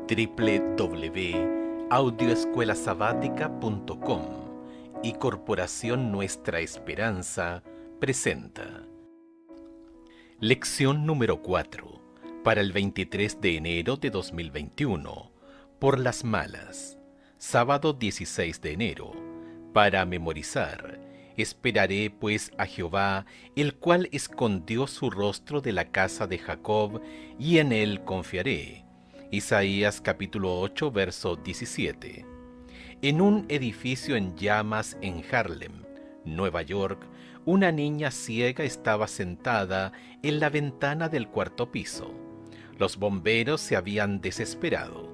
www.audioescuelasabática.com y Corporación Nuestra Esperanza presenta Lección número 4 para el 23 de enero de 2021 por las malas, sábado 16 de enero, para memorizar. Esperaré pues a Jehová, el cual escondió su rostro de la casa de Jacob, y en él confiaré. Isaías capítulo 8, verso 17. En un edificio en llamas en Harlem, Nueva York, una niña ciega estaba sentada en la ventana del cuarto piso. Los bomberos se habían desesperado.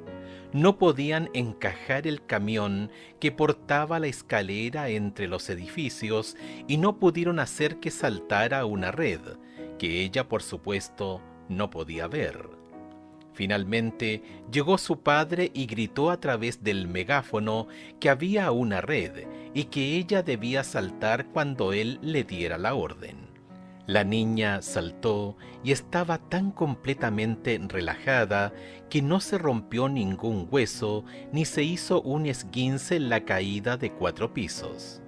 No podían encajar el camión que portaba la escalera entre los edificios y no pudieron hacer que saltara una red, que ella por supuesto no podía ver. Finalmente llegó su padre y gritó a través del megáfono que había una red y que ella debía saltar cuando él le diera la orden. La niña saltó y estaba tan completamente relajada que no se rompió ningún hueso ni se hizo un esguince en la caída de 4 pisos.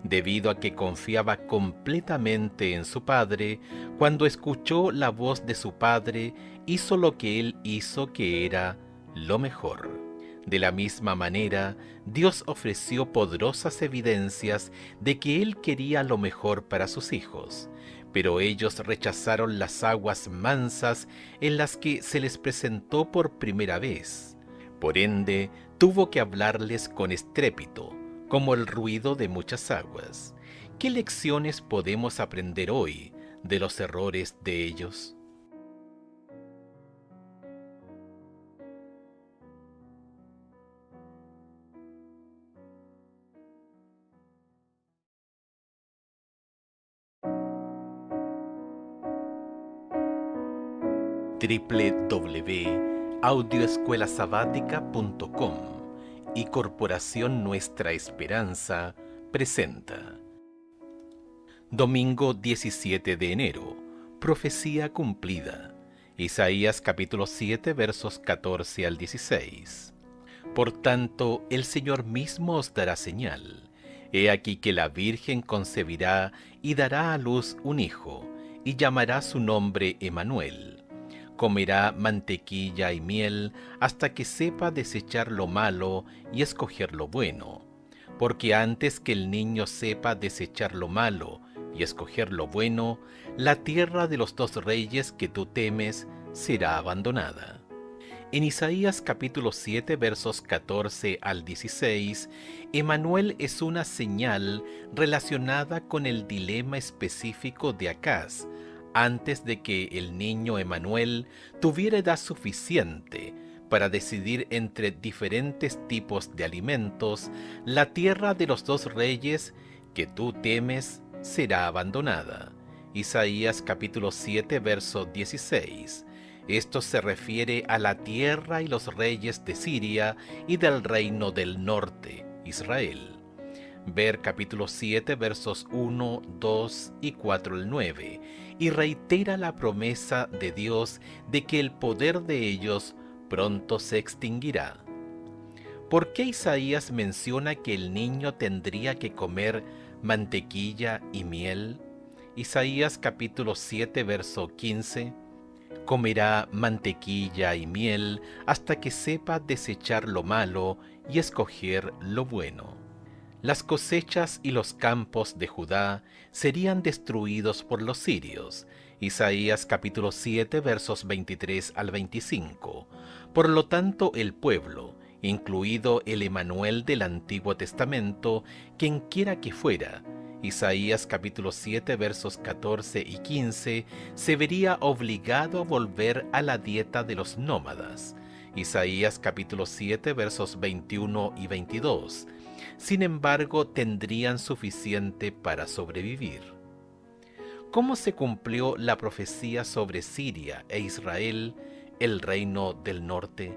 Debido a que confiaba completamente en su padre, cuando escuchó la voz de su padre, hizo lo que él hizo, que era lo mejor. De la misma manera, Dios ofreció poderosas evidencias de que Él quería lo mejor para sus hijos, pero ellos rechazaron las aguas mansas en las que se les presentó por primera vez. Por ende, tuvo que hablarles con estrépito, como el ruido de muchas aguas. ¿Qué lecciones podemos aprender hoy de los errores de ellos? www.audioescuelasabática.com y Corporación Nuestra Esperanza presenta Domingo 17 de enero, profecía cumplida. Isaías capítulo 7 versos 14 al 16. Por tanto, el Señor mismo os dará señal. He aquí que la Virgen concebirá y dará a luz un hijo, y llamará su nombre Emmanuel. Comerá mantequilla y miel hasta que sepa desechar lo malo y escoger lo bueno. Porque antes que el niño sepa desechar lo malo y escoger lo bueno, la tierra de los 2 reyes que tú temes será abandonada. En Isaías capítulo 7 versos 14 al 16, Emmanuel es una señal relacionada con el dilema específico de Acaz, antes de que el niño Emmanuel tuviera edad suficiente para decidir entre diferentes tipos de alimentos. La tierra de los 2 reyes que tú temes será abandonada. Isaías capítulo 7 verso 16. Esto se refiere a la tierra y los reyes de Siria y del reino del norte, Israel. Ver capítulo 7 versos 1, 2 y 4 al 9, y reitera la promesa de Dios de que el poder de ellos pronto se extinguirá. ¿Por qué Isaías menciona que el niño tendría que comer mantequilla y miel? Isaías capítulo 7 verso 15. Comerá mantequilla y miel hasta que sepa desechar lo malo y escoger lo bueno. Las cosechas y los campos de Judá serían destruidos por los sirios. Isaías capítulo 7 versos 23 al 25. Por lo tanto, el pueblo, incluido el Emmanuel del Antiguo Testamento, quienquiera que fuera, Isaías capítulo 7 versos 14 y 15, se vería obligado a volver a la dieta de los nómadas. Isaías capítulo 7 versos 21 y 22. Sin embargo, tendrían suficiente para sobrevivir. ¿Cómo se cumplió la profecía sobre Siria e Israel, el reino del norte?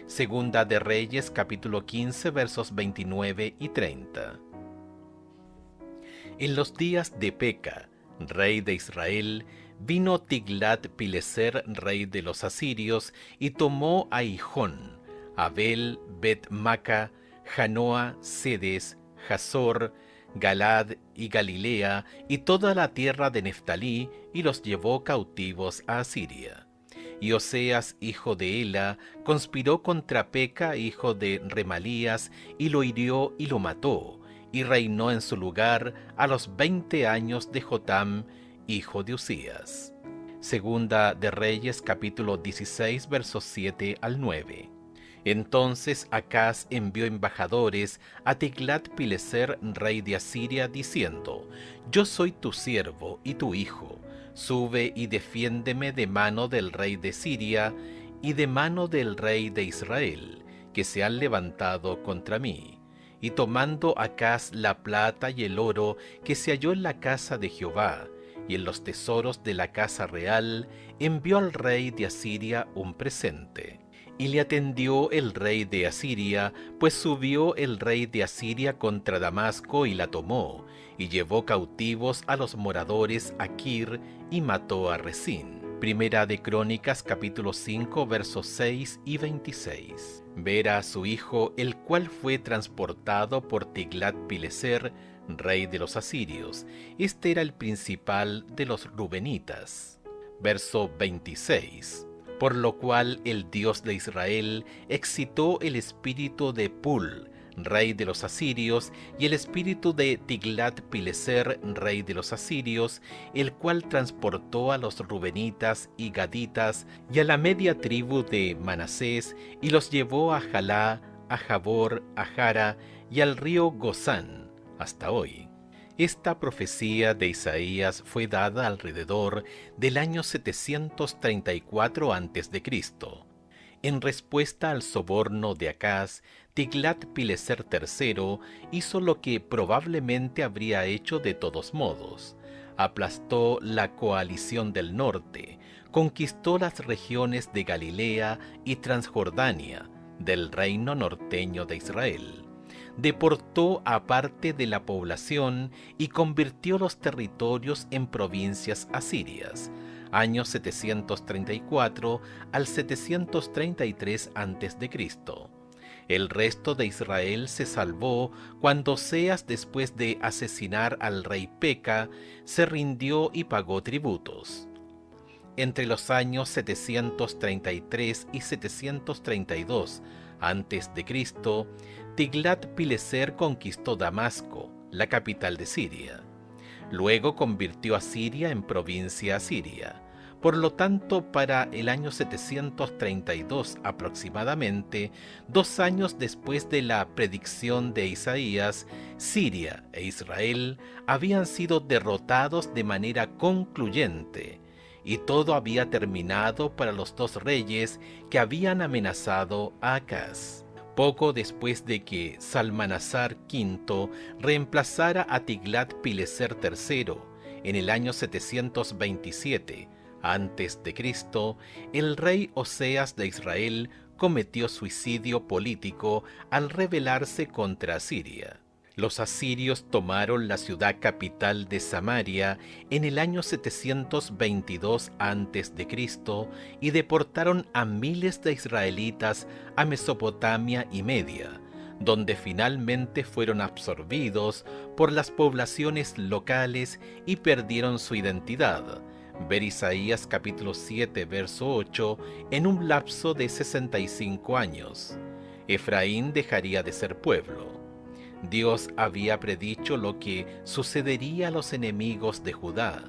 Segunda de Reyes, capítulo 15, versos 29 y 30. En los días de Peca, rey de Israel, vino Tiglat-Pileser, rey de los asirios, y tomó a Gihón, Abel, Bet-Maca, Janoa, Sedes, Hazor, Galad y Galilea, y toda la tierra de Neftalí, y los llevó cautivos a Asiria. Y Oseas, hijo de Ela, conspiró contra Peca, hijo de Remalías, y lo hirió y lo mató, y reinó en su lugar a los 20 años de Jotam, hijo de Usías. Segunda de Reyes, capítulo 16, versos 7 al 9. Entonces Acaz envió embajadores a Tiglat-Pileser, rey de Asiria, diciendo: Yo soy tu siervo y tu hijo. Sube y defiéndeme de mano del rey de Siria y de mano del rey de Israel, que se han levantado contra mí. Y tomando Acaz la plata y el oro que se halló en la casa de Jehová y en los tesoros de la casa real, envió al rey de Asiria un presente. Y le atendió el rey de Asiria, pues subió el rey de Asiria contra Damasco y la tomó, y llevó cautivos a los moradores a Kir, y mató a Resín. Primera de Crónicas, capítulo 5, versos 6 y 26. Vera a su hijo, el cual fue transportado por Tiglat-Pileser, rey de los asirios. Este era el principal de los rubenitas. Verso 26. Por lo cual el Dios de Israel excitó el espíritu de Pul, rey de los asirios, y el espíritu de Tiglat-Pileser, rey de los asirios, el cual transportó a los rubenitas y gaditas y a la media tribu de Manasés, y los llevó a Jalá, a Jabor, a Jara y al río Gozán, hasta hoy. Esta profecía de Isaías fue dada alrededor del año 734 a.C. En respuesta al soborno de Acaz, Tiglat-Pileser III hizo lo que probablemente habría hecho de todos modos. Aplastó la coalición del norte, conquistó las regiones de Galilea y Transjordania, del reino norteño de Israel. Deportó a parte de la población y convirtió los territorios en provincias asirias, años 734 al 733 a.C. El resto de Israel se salvó cuando Oseas, después de asesinar al rey Peca, se rindió y pagó tributos. Entre los años 733 y 732 a.C., Tiglat-Pileser conquistó Damasco, la capital de Siria. Luego convirtió a Siria en provincia asiria. Por lo tanto, para el año 732 aproximadamente, 2 años después de la predicción de Isaías, Siria e Israel habían sido derrotados de manera concluyente, y todo había terminado para los 2 reyes que habían amenazado a Acaz. Poco después de que Salmanasar V reemplazara a Tiglat-Pileser III en el año 727 a.C., el rey Oseas de Israel cometió suicidio político al rebelarse contra Asiria. Los asirios tomaron la ciudad capital de Samaria en el año 722 a.C. y deportaron a miles de israelitas a Mesopotamia y Media, donde finalmente fueron absorbidos por las poblaciones locales y perdieron su identidad. Ver Isaías capítulo 7, verso 8, en un lapso de 65 años. Efraín dejaría de ser pueblo. Dios había predicho lo que sucedería a los enemigos de Judá,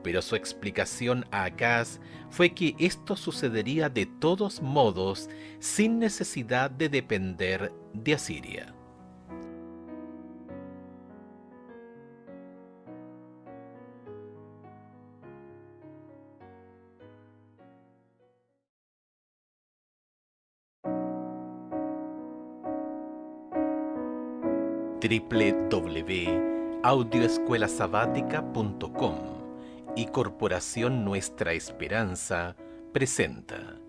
pero su explicación a Acaz fue que esto sucedería de todos modos sin necesidad de depender de Asiria. www.audioescuelasabática.com y Corporación Nuestra Esperanza presenta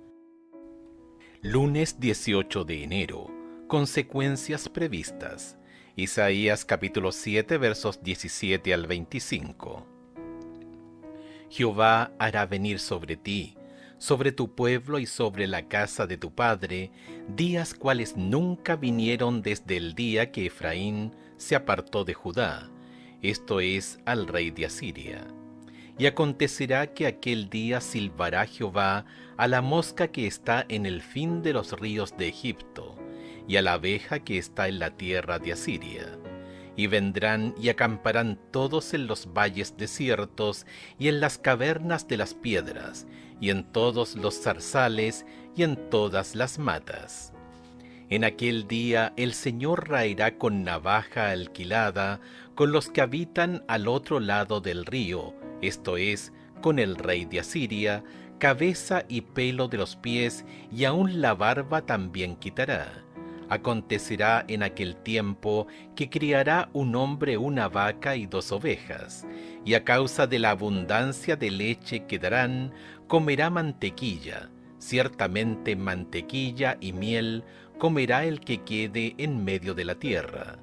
Lunes 18 de enero. Consecuencias previstas. Isaías capítulo 7 versos 17 al 25. Jehová hará venir sobre ti, sobre tu pueblo y sobre la casa de tu padre, días cuales nunca vinieron desde el día que Efraín se apartó de Judá, esto es, al rey de Asiria. Y acontecerá que aquel día silbará Jehová a la mosca que está en el fin de los ríos de Egipto, y a la abeja que está en la tierra de Asiria. Y vendrán y acamparán todos en los valles desiertos y en las cavernas de las piedras, y en todos los zarzales y en todas las matas. En aquel día el Señor raerá con navaja alquilada con los que habitan al otro lado del río, esto es, con el rey de Asiria, cabeza y pelo de los pies, y aun la barba también quitará. Acontecerá en aquel tiempo que criará un hombre una vaca y 2 ovejas, y a causa de la abundancia de leche que darán, comerá mantequilla, ciertamente mantequilla y miel comerá el que quede en medio de la tierra.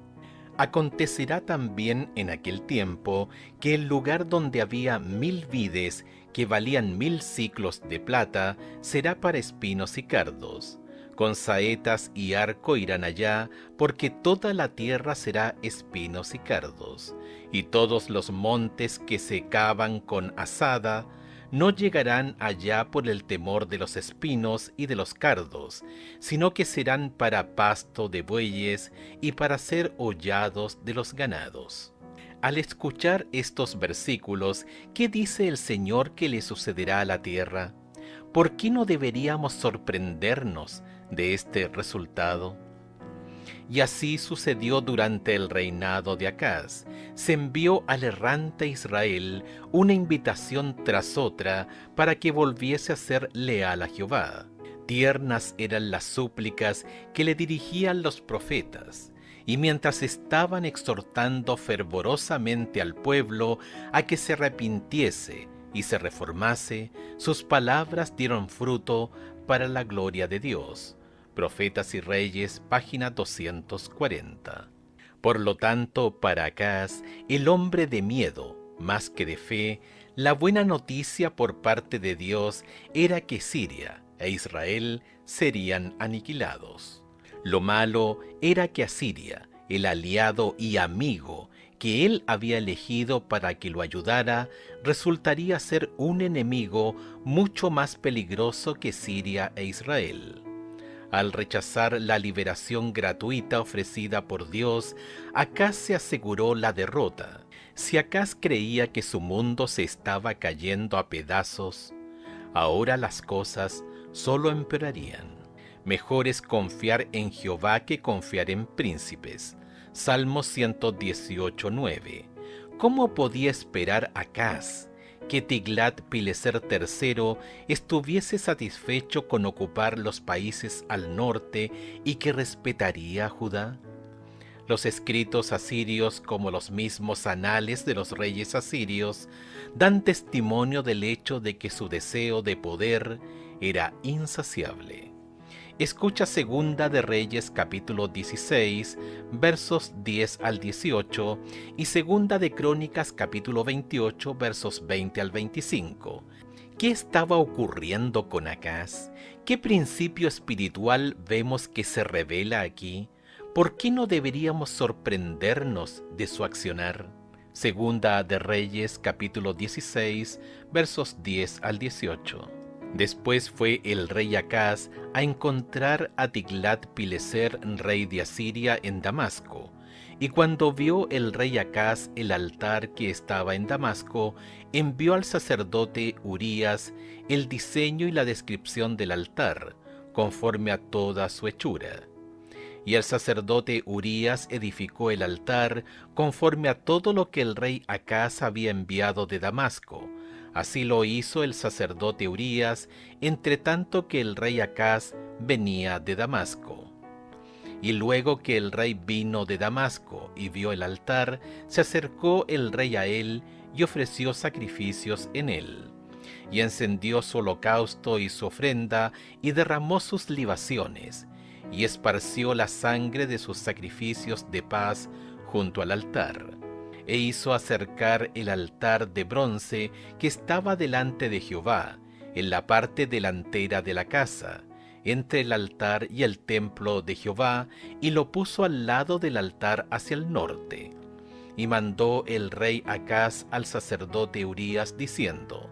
Acontecerá también en aquel tiempo que el lugar donde había 1000 vides que valían 1000 siclos de plata será para espinos y cardos. Con saetas y arco irán allá, porque toda la tierra será espinos y cardos. Y todos los montes que se cavan con azada no llegarán allá por el temor de los espinos y de los cardos, sino que serán para pasto de bueyes y para ser hollados de los ganados. Al escuchar estos versículos, ¿qué dice el Señor que le sucederá a la tierra? ¿Por qué no deberíamos sorprendernos de este resultado? Y así sucedió durante el reinado de Acaz. Se envió al errante Israel una invitación tras otra para que volviese a ser leal a Jehová. Tiernas eran las súplicas que le dirigían los profetas, y mientras estaban exhortando fervorosamente al pueblo a que se arrepintiese y se reformase, sus palabras dieron fruto para la gloria de Dios. Profetas y Reyes, página 240. Por lo tanto, para Acaz, el hombre de miedo, más que de fe, la buena noticia por parte de Dios era que Siria e Israel serían aniquilados. Lo malo era que Asiria, el aliado y amigo que él había elegido para que lo ayudara, resultaría ser un enemigo mucho más peligroso que Siria e Israel. Al rechazar la liberación gratuita ofrecida por Dios, Acaz se aseguró la derrota. Si Acaz creía que su mundo se estaba cayendo a pedazos, ahora las cosas solo empeorarían. Mejor es confiar en Jehová que confiar en príncipes. Salmo 118:9. ¿Cómo podía esperar Acaz que Tiglat-Pileser III estuviese satisfecho con ocupar los países al norte y que respetaría a Judá? Los escritos asirios, como los mismos anales de los reyes asirios, dan testimonio del hecho de que su deseo de poder era insaciable. Escucha Segunda de Reyes capítulo 16, versos 10 al 18 y Segunda de Crónicas capítulo 28, versos 20 al 25. ¿Qué estaba ocurriendo con Acaz? ¿Qué principio espiritual vemos que se revela aquí? ¿Por qué no deberíamos sorprendernos de su accionar? Segunda de Reyes capítulo 16, versos 10 al 18. Después fue el rey Acaz a encontrar a Tiglat-Pileser, rey de Asiria, en Damasco. Y cuando vio el rey Acaz el altar que estaba en Damasco, envió al sacerdote Urías el diseño y la descripción del altar, conforme a toda su hechura. Y el sacerdote Urías edificó el altar conforme a todo lo que el rey Acaz había enviado de Damasco. Así lo hizo el sacerdote Urías, entre tanto que el rey Acaz venía de Damasco. Y luego que el rey vino de Damasco y vio el altar, se acercó el rey a él y ofreció sacrificios en él. Y encendió su holocausto y su ofrenda, y derramó sus libaciones, y esparció la sangre de sus sacrificios de paz junto al altar. E hizo acercar el altar de bronce que estaba delante de Jehová, en la parte delantera de la casa, entre el altar y el templo de Jehová, y lo puso al lado del altar hacia el norte. Y mandó el rey Acaz al sacerdote Urías, diciendo: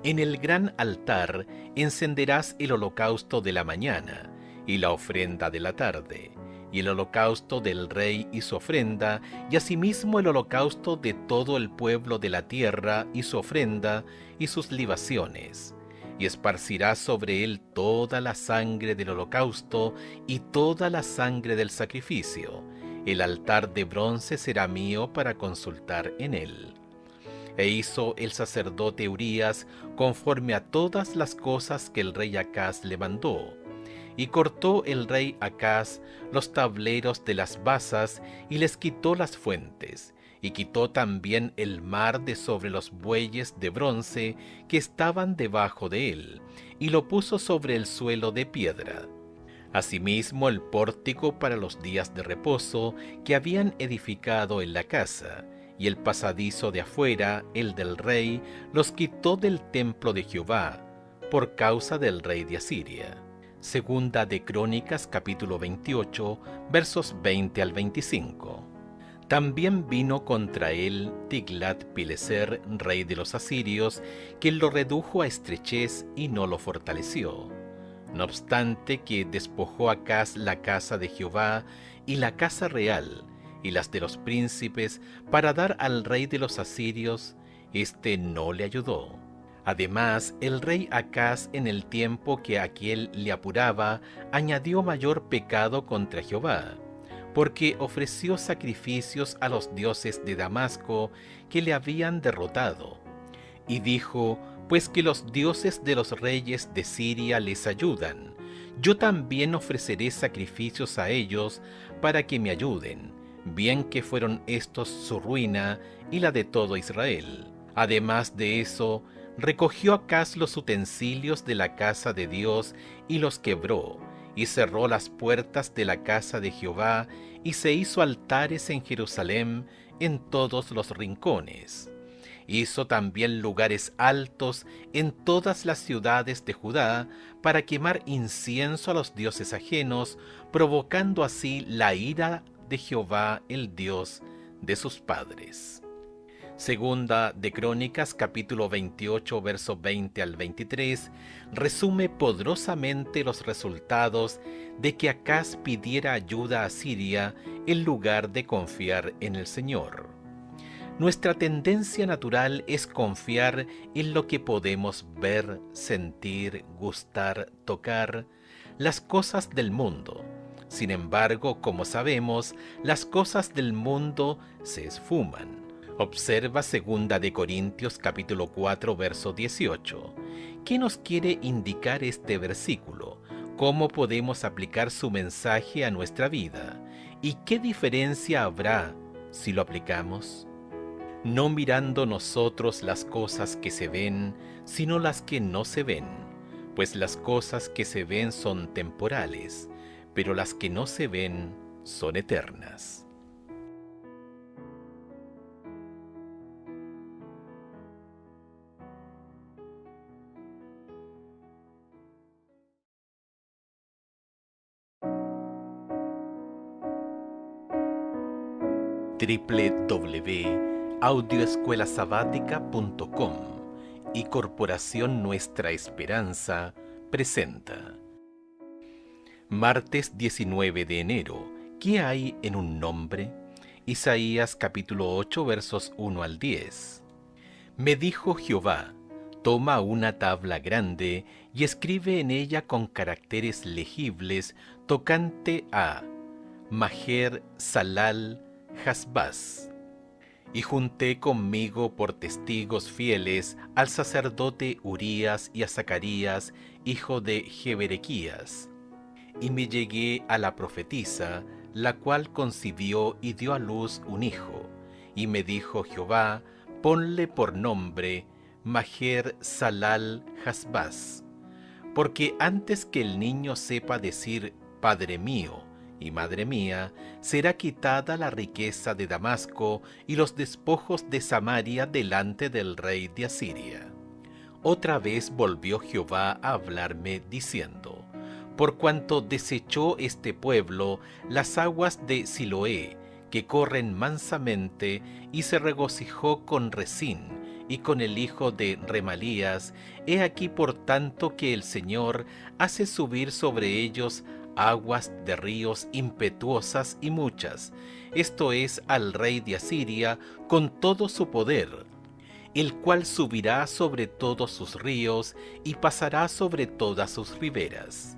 En el gran altar encenderás el holocausto de la mañana, y la ofrenda de la tarde, y el holocausto del rey y su ofrenda, y asimismo el holocausto de todo el pueblo de la tierra y su ofrenda, y sus libaciones. Y esparcirás sobre él toda la sangre del holocausto y toda la sangre del sacrificio. El altar de bronce será mío para consultar en él. E hizo el sacerdote Urías conforme a todas las cosas que el rey Acaz le mandó. Y cortó el rey Acaz los tableros de las basas y les quitó las fuentes, y quitó también el mar de sobre los bueyes de bronce que estaban debajo de él, y lo puso sobre el suelo de piedra. Asimismo el pórtico para los días de reposo que habían edificado en la casa, y el pasadizo de afuera, el del rey, los quitó del templo de Jehová, por causa del rey de Asiria. Segunda de Crónicas, capítulo 28, versos 20 al 25. También vino contra él Tiglat-Pileser, rey de los asirios, quien lo redujo a estrechez y no lo fortaleció. No obstante que despojó Acaz la casa de Jehová y la casa real, y las de los príncipes, para dar al rey de los asirios, éste no le ayudó. Además, el rey Acaz, en el tiempo que aquél le apuraba, añadió mayor pecado contra Jehová, porque ofreció sacrificios a los dioses de Damasco que le habían derrotado. Y dijo: Pues que los dioses de los reyes de Siria les ayudan, yo también ofreceré sacrificios a ellos para que me ayuden, bien que fueron estos su ruina y la de todo Israel. Además de eso, recogió Acaz los utensilios de la casa de Dios y los quebró, y cerró las puertas de la casa de Jehová, y se hizo altares en Jerusalén en todos los rincones. Hizo también lugares altos en todas las ciudades de Judá para quemar incienso a los dioses ajenos, provocando así la ira de Jehová, el Dios de sus padres. Segunda de Crónicas, capítulo 28, verso 20 al 23, resume poderosamente los resultados de que Acaz pidiera ayuda a Siria en lugar de confiar en el Señor. Nuestra tendencia natural es confiar en lo que podemos ver, sentir, gustar, tocar, las cosas del mundo. Sin embargo, como sabemos, las cosas del mundo se esfuman. Observa 2 de Corintios capítulo 4, verso 18. ¿Qué nos quiere indicar este versículo? ¿Cómo podemos aplicar su mensaje a nuestra vida? ¿Y qué diferencia habrá si lo aplicamos? No mirando nosotros las cosas que se ven, sino las que no se ven, pues las cosas que se ven son temporales, pero las que no se ven son eternas. www.audioescuelasabática.com y Corporación Nuestra Esperanza presenta Martes 19 de enero. ¿Qué hay en un nombre? Isaías capítulo 8 versos 1 al 10. Me dijo Jehová: toma una tabla grande y escribe en ella con caracteres legibles tocante a Majer Salal Hasbaz. Y junté conmigo por testigos fieles al sacerdote Urías y a Zacarías, hijo de Jeberequías. Y me llegué a la profetisa, la cual concibió y dio a luz un hijo. Y me dijo Jehová: ponle por nombre Majer Salal Hasbaz, porque antes que el niño sepa decir Padre mío y Madre mía, será quitada la riqueza de Damasco y los despojos de Samaria delante del rey de Asiria. Otra vez volvió Jehová a hablarme diciendo: Por cuanto desechó este pueblo las aguas de Siloé, que corren mansamente, y se regocijó con Rezín y con el hijo de Remalías, he aquí por tanto que el Señor hace subir sobre ellos aguas de ríos impetuosas y muchas, esto es, al rey de Asiria con todo su poder, el cual subirá sobre todos sus ríos y pasará sobre todas sus riberas.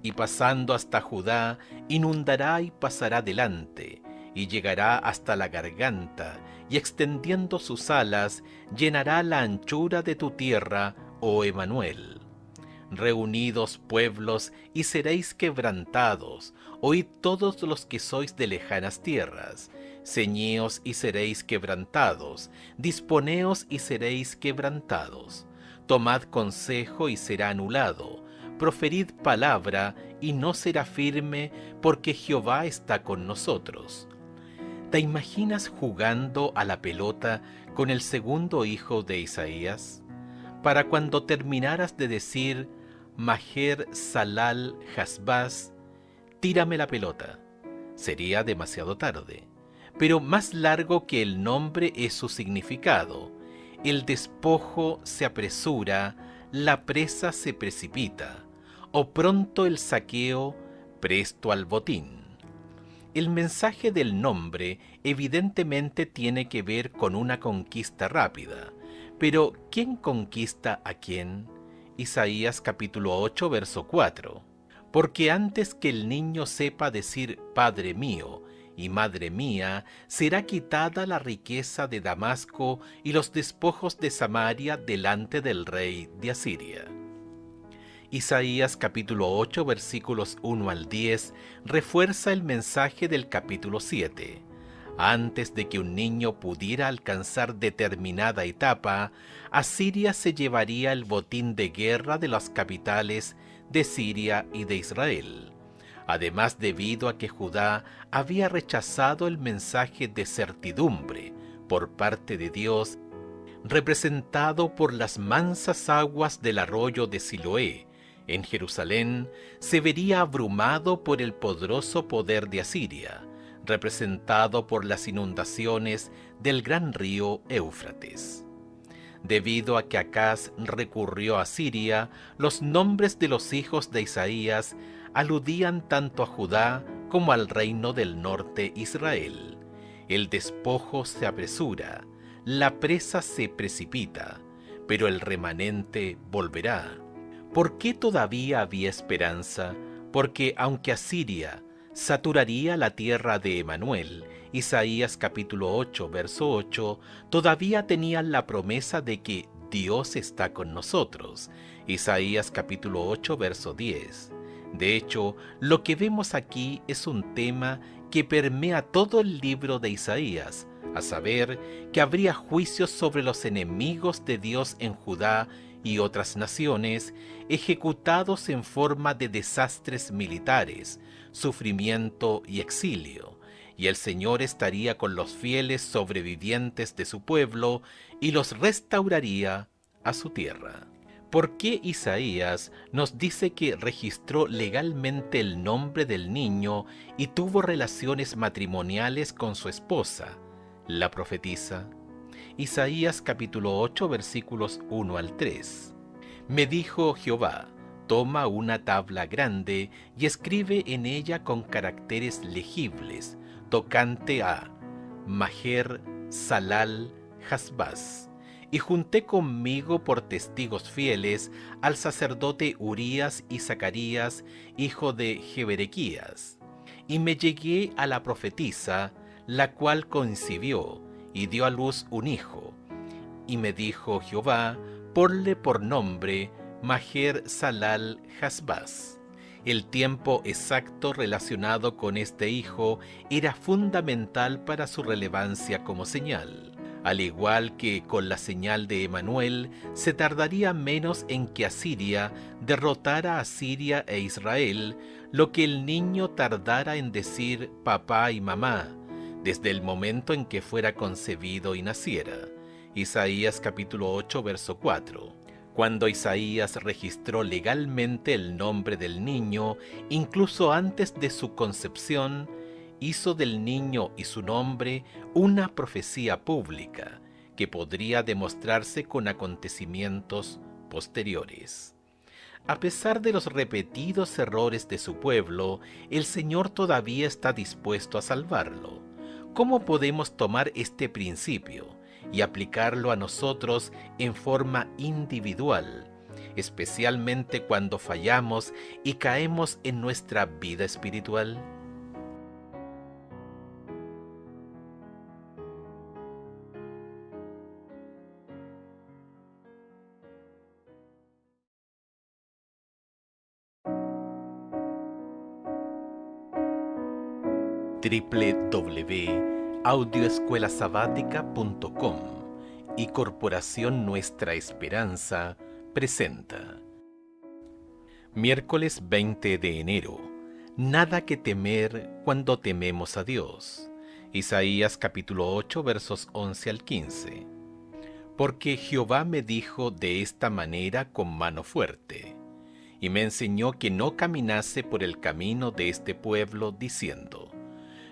Y pasando hasta Judá, inundará y pasará delante, y llegará hasta la garganta, y extendiendo sus alas, llenará la anchura de tu tierra, oh Emanuel. Reunidos pueblos, y seréis quebrantados, oíd todos los que sois de lejanas tierras. Ceñíos y seréis quebrantados, disponeos y seréis quebrantados. Tomad consejo y será anulado, proferid palabra y no será firme, porque Jehová está con nosotros. ¿Te imaginas jugando a la pelota con el segundo hijo de Isaías? Para cuando terminaras de decir Maher Salal Hasbaz, tírame la pelota, sería demasiado tarde. Pero más largo que el nombre es su significado. El despojo se apresura, la presa se precipita, o pronto el saqueo, presto al botín. El mensaje del nombre evidentemente tiene que ver con una conquista rápida. Pero ¿quién conquista a quién? Isaías capítulo 8, verso 4. Porque antes que el niño sepa decir Padre mío y Madre mía, será quitada la riqueza de Damasco y los despojos de Samaria delante del rey de Asiria. Isaías capítulo 8 versículos 1 al 10 refuerza el mensaje del capítulo 7. Antes de que un niño pudiera alcanzar determinada etapa, Asiria se llevaría el botín de guerra de las capitales de Siria y de Israel. Además, debido a que Judá había rechazado el mensaje de certidumbre por parte de Dios, representado por las mansas aguas del arroyo de Siloé, en Jerusalén se vería abrumado por el poderoso poder de Asiria, representado por las inundaciones del gran río Éufrates. Debido a que Acaz recurrió a Siria, los nombres de los hijos de Isaías aludían tanto a Judá como al reino del norte Israel. El despojo se apresura, la presa se precipita, pero el remanente volverá. ¿Por qué todavía había esperanza? Porque aunque Asiria saturaría la tierra de Emanuel, Isaías capítulo 8, verso 8, todavía tenían la promesa de que Dios está con nosotros, Isaías capítulo 8, verso 10. De hecho, lo que vemos aquí es un tema que permea todo el libro de Isaías, a saber, que habría juicios sobre los enemigos de Dios en Judá y otras naciones, ejecutados en forma de desastres militares, sufrimiento y exilio, y el Señor estaría con los fieles sobrevivientes de su pueblo y los restauraría a su tierra. ¿Por qué Isaías nos dice que registró legalmente el nombre del niño y tuvo relaciones matrimoniales con su esposa, la profetisa? Isaías capítulo 8 versículos 1 al 3. Me dijo Jehová, toma una tabla grande y escribe en ella con caracteres legibles, tocante a Maher Salal Hasbaz. Y junté conmigo por testigos fieles al sacerdote Urías y Zacarías, hijo de Jeberequías. Y me llegué a la profetisa, la cual concibió, y dio a luz un hijo. Y me dijo Jehová, ponle por nombre Maher Salal Hasbaz. El tiempo exacto relacionado con este hijo era fundamental para su relevancia como señal. Al igual que con la señal de Emanuel, se tardaría menos en que Asiria derrotara a Siria e Israel, lo que el niño tardara en decir papá y mamá, desde el momento en que fuera concebido y naciera. Isaías capítulo 8, verso 4. Cuando Isaías registró legalmente el nombre del niño, incluso antes de su concepción, hizo del niño y su nombre una profecía pública que podría demostrarse con acontecimientos posteriores. A pesar de los repetidos errores de su pueblo, el Señor todavía está dispuesto a salvarlo. ¿Cómo podemos tomar este principio y aplicarlo a nosotros en forma individual, especialmente cuando fallamos y caemos en nuestra vida espiritual? www.audioescuelasabática.com y Corporación Nuestra Esperanza presenta Miércoles 20 de enero. Nada que temer cuando tememos a Dios. Isaías capítulo 8 versos 11 al 15. Porque Jehová me dijo de esta manera con mano fuerte, y me enseñó que no caminase por el camino de este pueblo, diciendo: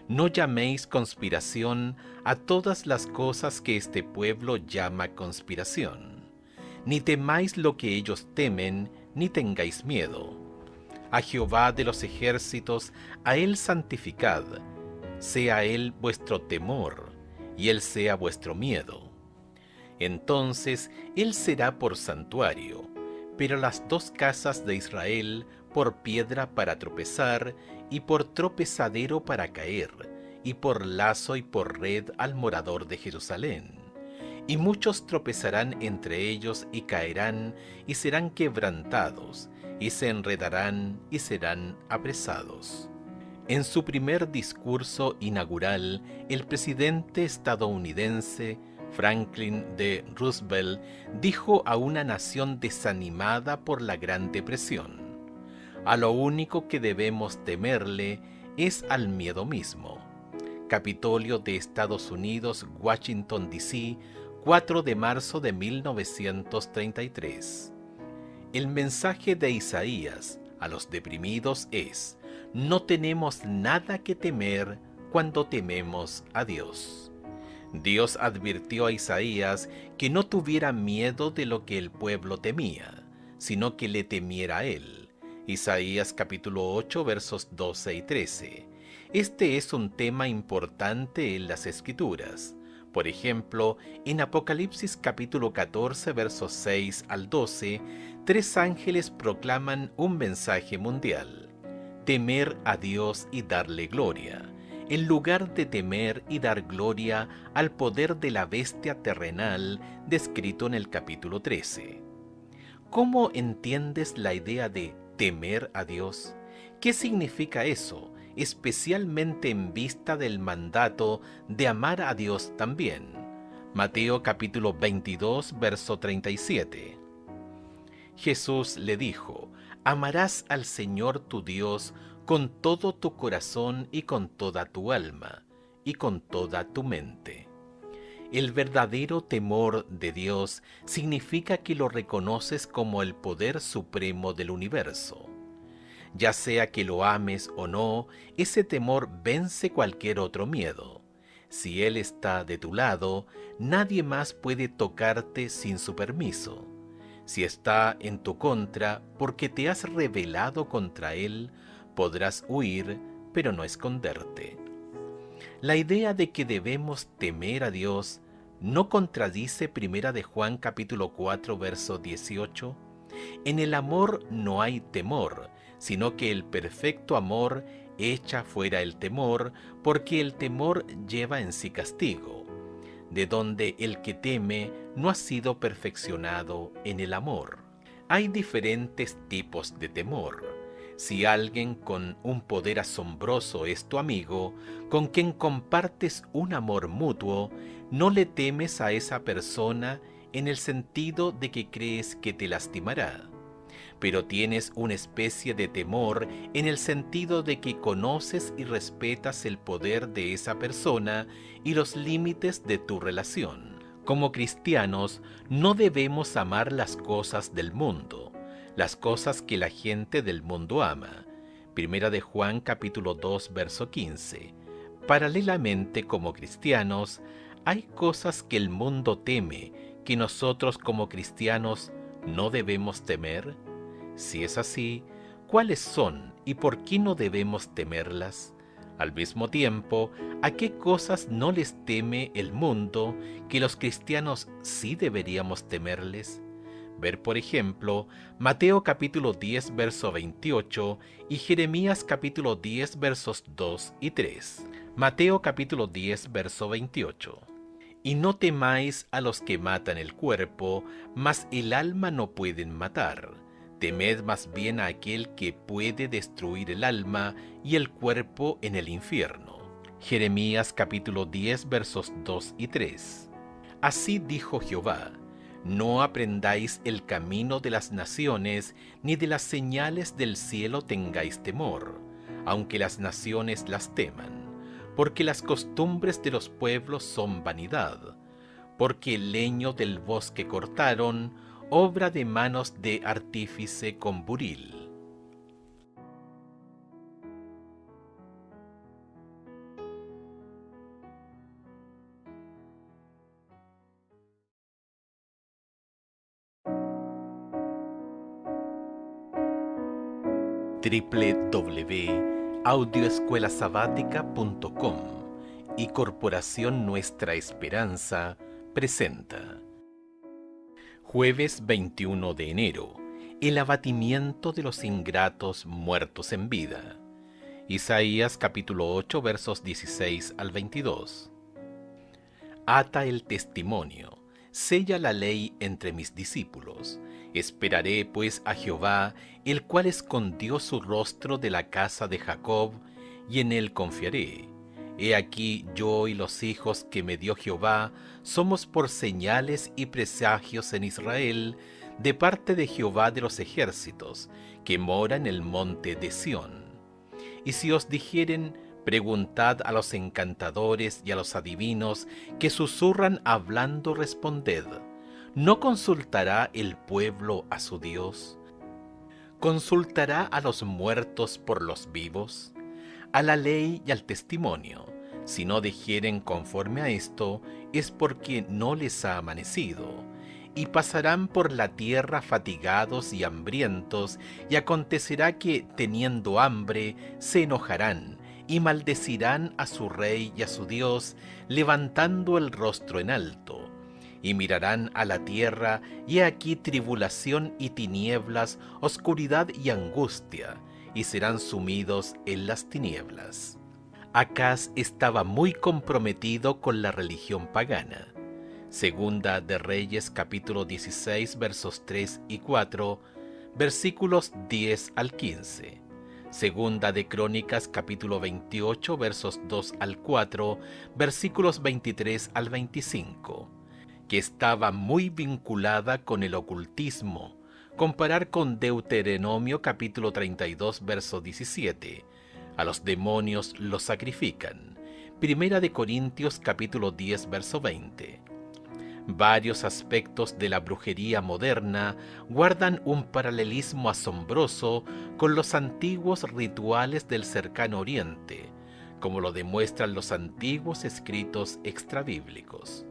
no llaméis conspiración a todas las cosas que este pueblo llama conspiración, ni temáis lo que ellos temen, ni tengáis miedo. A Jehová de los ejércitos, a Él santificad, sea Él vuestro temor, y Él sea vuestro miedo. Entonces Él será por santuario, pero las dos casas de Israel por piedra para tropezar, y por tropezadero para caer, y por lazo y por red al morador de Jerusalén. Y muchos tropezarán entre ellos y caerán, y serán quebrantados, y se enredarán y serán apresados. En su primer discurso inaugural, el presidente estadounidense Franklin D. Roosevelt dijo a una nación desanimada por la Gran Depresión: a lo único que debemos temerle es al miedo mismo. Capitolio de Estados Unidos, Washington, D.C., 4 de marzo de 1933. El mensaje de Isaías a los deprimidos es: no tenemos nada que temer cuando tememos a Dios. Dios advirtió a Isaías que no tuviera miedo de lo que el pueblo temía, sino que le temiera a él. Isaías capítulo 8 versos 12 y 13. Este es un tema importante en las Escrituras. Por ejemplo, en Apocalipsis capítulo 14 versos 6 al 12, 3 ángeles proclaman un mensaje mundial: temer a Dios y darle gloria, en lugar de temer y dar gloria al poder de la bestia terrenal descrito en el capítulo 13. ¿Cómo entiendes la idea de temer a Dios? ¿Qué significa eso, especialmente en vista del mandato de amar a Dios también? Mateo capítulo 22, verso 37. Jesús le dijo: amarás al Señor tu Dios con todo tu corazón y con toda tu alma y con toda tu mente. El verdadero temor de Dios significa que lo reconoces como el poder supremo del universo. Ya sea que lo ames o no, ese temor vence cualquier otro miedo. Si Él está de tu lado, nadie más puede tocarte sin su permiso. Si está en tu contra porque te has rebelado contra Él, podrás huir, pero no esconderte. La idea de que debemos temer a Dios no contradice 1 de Juan capítulo 4 verso 18. En el amor no hay temor, sino que el perfecto amor echa fuera el temor, porque el temor lleva en sí castigo, de donde el que teme no ha sido perfeccionado en el amor. Hay diferentes tipos de temor. Si alguien con un poder asombroso es tu amigo, con quien compartes un amor mutuo, no le temes a esa persona en el sentido de que crees que te lastimará, pero tienes una especie de temor en el sentido de que conoces y respetas el poder de esa persona y los límites de tu relación. Como cristianos, no debemos amar las cosas del mundo, las cosas que la gente del mundo ama. Primera de Juan capítulo 2, verso 15. Paralelamente, como cristianos, hay cosas que el mundo teme, que nosotros como cristianos no debemos temer. Si es así, ¿cuáles son y por qué no debemos temerlas? Al mismo tiempo, ¿a qué cosas no les teme el mundo que los cristianos sí deberíamos temerles? Ver, por ejemplo, Mateo capítulo 10, verso 28 y Jeremías capítulo 10, versos 2 y 3. Mateo capítulo 10, verso 28. Y no temáis a los que matan el cuerpo, mas el alma no pueden matar. Temed más bien a aquel que puede destruir el alma y el cuerpo en el infierno. Jeremías capítulo 10, versos 2 y 3. Así dijo Jehová: no aprendáis el camino de las naciones, ni de las señales del cielo tengáis temor, aunque las naciones las teman, porque las costumbres de los pueblos son vanidad, porque el leño del bosque cortaron, obra de manos de artífice con buril. www.audioescuelasabática.com y Corporación Nuestra Esperanza presenta Jueves 21 de enero, el abatimiento de los ingratos muertos en vida. Isaías capítulo 8 versos 16 al 22. Ata el testimonio, sella la ley entre mis discípulos. Esperaré pues a Jehová, el cual escondió su rostro de la casa de Jacob, y en él confiaré. He aquí yo y los hijos que me dio Jehová somos por señales y presagios en Israel, de parte de Jehová de los ejércitos, que mora en el monte de Sión. Y si os dijeren: preguntad a los encantadores y a los adivinos que susurran hablando, responded: ¿no consultará el pueblo a su Dios? ¿Consultará a los muertos por los vivos? A la ley y al testimonio. Si no dijeren conforme a esto, es porque no les ha amanecido. Y pasarán por la tierra fatigados y hambrientos, y acontecerá que, teniendo hambre, se enojarán, y maldecirán a su rey y a su Dios, levantando el rostro en alto. Y mirarán a la tierra, y he aquí tribulación y tinieblas, oscuridad y angustia, y serán sumidos en las tinieblas. Acaz estaba muy comprometido con la religión pagana. Segunda de Reyes capítulo 16 versos 3 y 4, versículos 10 al 15. Segunda de Crónicas capítulo 28 versos 2 al 4, versículos 23 al 25, que estaba muy vinculada con el ocultismo. Comparar con Deuteronomio capítulo 32 verso 17, a los demonios los sacrifican. Primera de Corintios capítulo 10 verso 20. Varios aspectos de la brujería moderna guardan un paralelismo asombroso con los antiguos rituales del cercano Oriente, como lo demuestran los antiguos escritos extrabíblicos.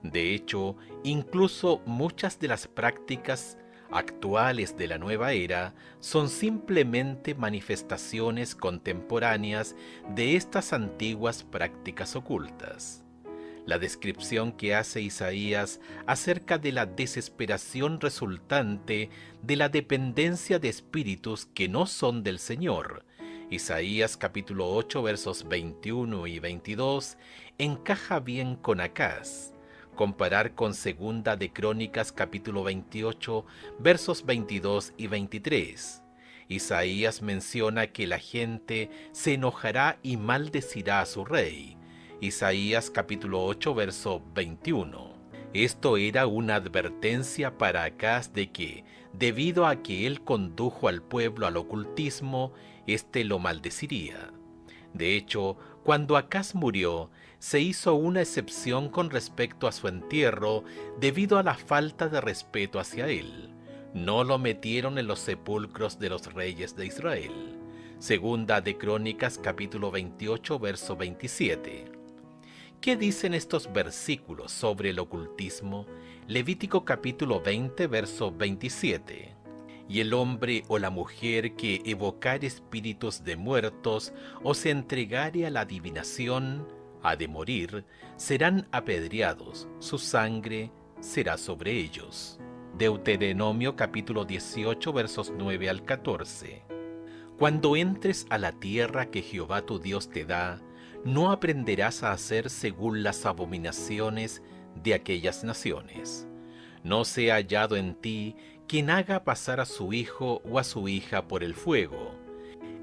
De hecho, incluso muchas de las prácticas actuales de la nueva era son simplemente manifestaciones contemporáneas de estas antiguas prácticas ocultas. La descripción que hace Isaías acerca de la desesperación resultante de la dependencia de espíritus que no son del Señor, Isaías capítulo 8 versos 21 y 22, encaja bien con Acaz. Comparar con Segunda de Crónicas capítulo 28 versos 22 y 23. Isaías menciona que la gente se enojará y maldecirá a su rey. Isaías capítulo 8 verso 21. Esto era una advertencia para Acaz de que, debido a que él condujo al pueblo al ocultismo, éste lo maldeciría. De hecho, cuando Acaz murió, se hizo una excepción con respecto a su entierro debido a la falta de respeto hacia él. No lo metieron en los sepulcros de los reyes de Israel. Segunda de Crónicas capítulo 28 verso 27. ¿Qué dicen estos versículos sobre el ocultismo? Levítico capítulo 20 verso 27. Y el hombre o la mujer que evocare espíritus de muertos o se entregare a la adivinación, ha de morir, serán apedreados, su sangre será sobre ellos. Deuteronomio capítulo 18 versos 9 al 14. Cuando entres a la tierra que Jehová tu Dios te da, no aprenderás a hacer según las abominaciones de aquellas naciones. No sea hallado en ti quien haga pasar a su hijo o a su hija por el fuego,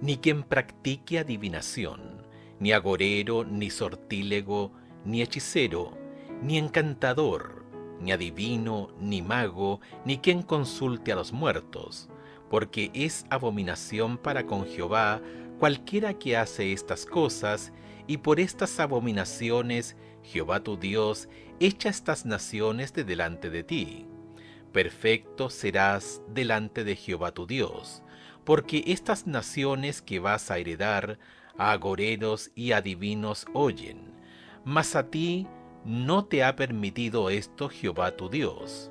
ni quien practique adivinación, ni agorero, ni sortílego, ni hechicero, ni encantador, ni adivino, ni mago, ni quien consulte a los muertos, porque es abominación para con Jehová cualquiera que hace estas cosas, y por estas abominaciones Jehová tu Dios echa estas naciones de delante de ti. Perfecto serás delante de Jehová tu Dios, porque estas naciones que vas a heredar a agoreros y adivinos oyen, mas a ti no te ha permitido esto Jehová tu Dios.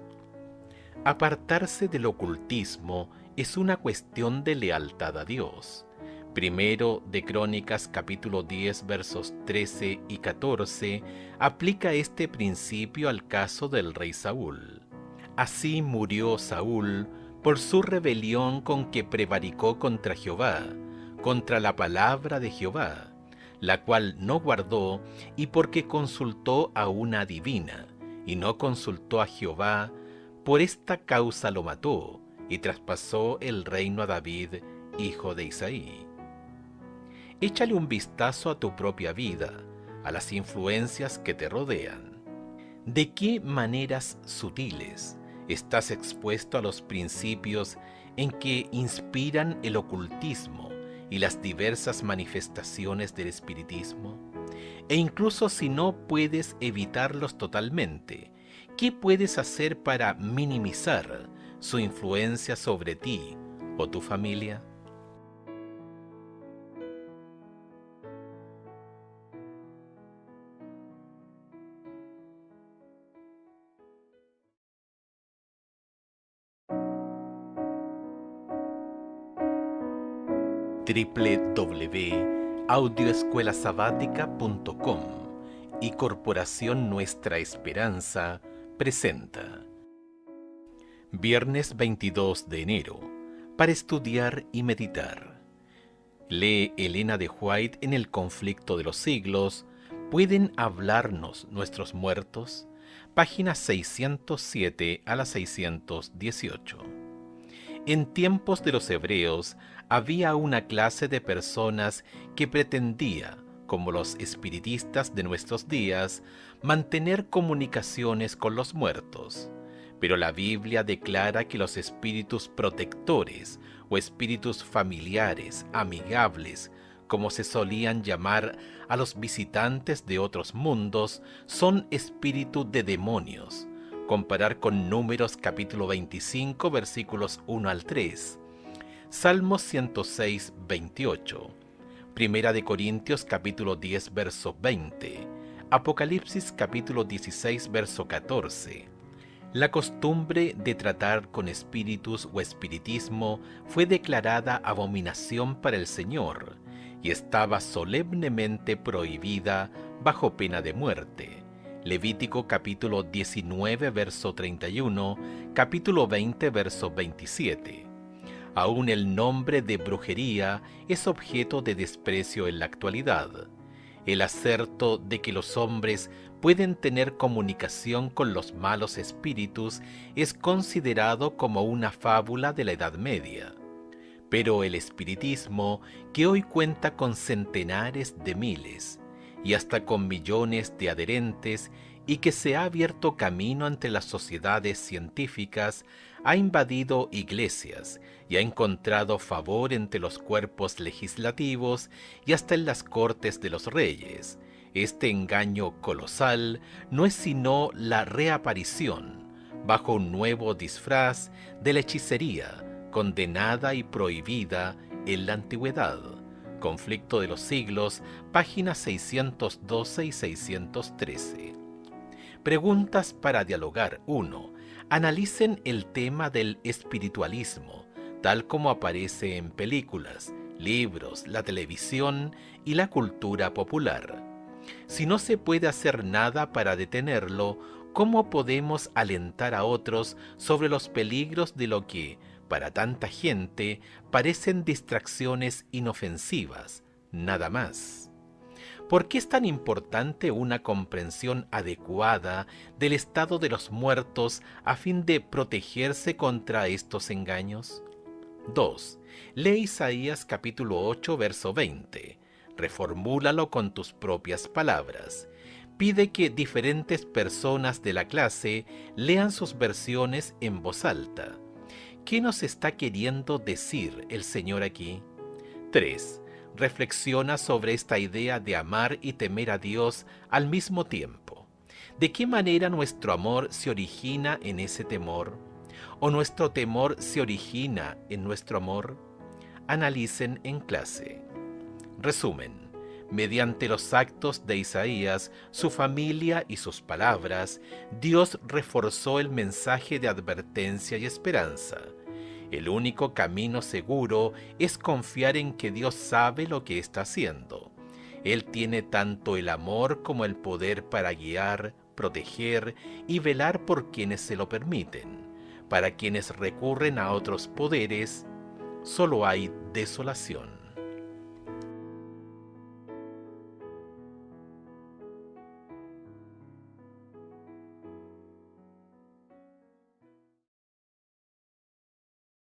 Apartarse del ocultismo es una cuestión de lealtad a Dios. Primero de Crónicas capítulo 10 versos 13 y 14 aplica este principio al caso del rey Saúl. Así murió Saúl por su rebelión con que prevaricó contra Jehová, contra la palabra de Jehová, la cual no guardó, y porque consultó a una adivina, y no consultó a Jehová, por esta causa lo mató, y traspasó el reino a David, hijo de Isaí. Échale un vistazo a tu propia vida, a las influencias que te rodean. ¿De qué maneras sutiles estás expuesto a los principios en que inspiran el ocultismo y las diversas manifestaciones del espiritismo? E incluso si no puedes evitarlos totalmente, ¿qué puedes hacer para minimizar su influencia sobre ti o tu familia? www.audioescuelasabática.com y Corporación Nuestra Esperanza presenta Viernes 22 de enero, para estudiar y meditar. Lee Elena de White en El conflicto de los siglos, ¿pueden hablarnos nuestros muertos? Páginas 607 a la 618. En tiempos de los hebreos había una clase de personas que pretendía, como los espiritistas de nuestros días, mantener comunicaciones con los muertos. Pero la Biblia declara que los espíritus protectores o espíritus familiares, amigables, como se solían llamar a los visitantes de otros mundos, son espíritus de demonios. Comparar con Números capítulo 25 versículos 1 al 3, Salmos 106, 28, Primera de Corintios capítulo 10 verso 20, Apocalipsis capítulo 16 verso 14. La costumbre de tratar con espíritus o espiritismo fue declarada abominación para el Señor y estaba solemnemente prohibida bajo pena de muerte. Levítico capítulo 19 verso 31, capítulo 20 verso 27. Aún el nombre de brujería es objeto de desprecio en la actualidad. El aserto de que los hombres pueden tener comunicación con los malos espíritus es considerado como una fábula de la Edad Media. Pero el espiritismo, que hoy cuenta con centenares de miles y hasta con millones de adherentes y que se ha abierto camino entre las sociedades científicas, ha invadido iglesias y ha encontrado favor entre los cuerpos legislativos y hasta en las cortes de los reyes. Este engaño colosal no es sino la reaparición, bajo un nuevo disfraz, de la hechicería, condenada y prohibida en la antigüedad. Conflicto de los siglos, páginas 612 y 613. Preguntas para dialogar. 1. Analicen el tema del espiritualismo, tal como aparece en películas, libros, la televisión y la cultura popular. Si no se puede hacer nada para detenerlo, ¿cómo podemos alentar a otros sobre los peligros de lo que, para tanta gente, parecen distracciones inofensivas, nada más? ¿Por qué es tan importante una comprensión adecuada del estado de los muertos a fin de protegerse contra estos engaños? 2. Lee Isaías capítulo 8, verso 20. Reformúlalo con tus propias palabras. Pide que diferentes personas de la clase lean sus versiones en voz alta. ¿Qué nos está queriendo decir el Señor aquí? 3. Reflexiona sobre esta idea de amar y temer a Dios al mismo tiempo. ¿De qué manera nuestro amor se origina en ese temor? ¿O nuestro temor se origina en nuestro amor? Analicen en clase. Resumen. Mediante los actos de Isaías, su familia y sus palabras, Dios reforzó el mensaje de advertencia y esperanza. El único camino seguro es confiar en que Dios sabe lo que está haciendo. Él tiene tanto el amor como el poder para guiar, proteger y velar por quienes se lo permiten. Para quienes recurren a otros poderes, solo hay desolación.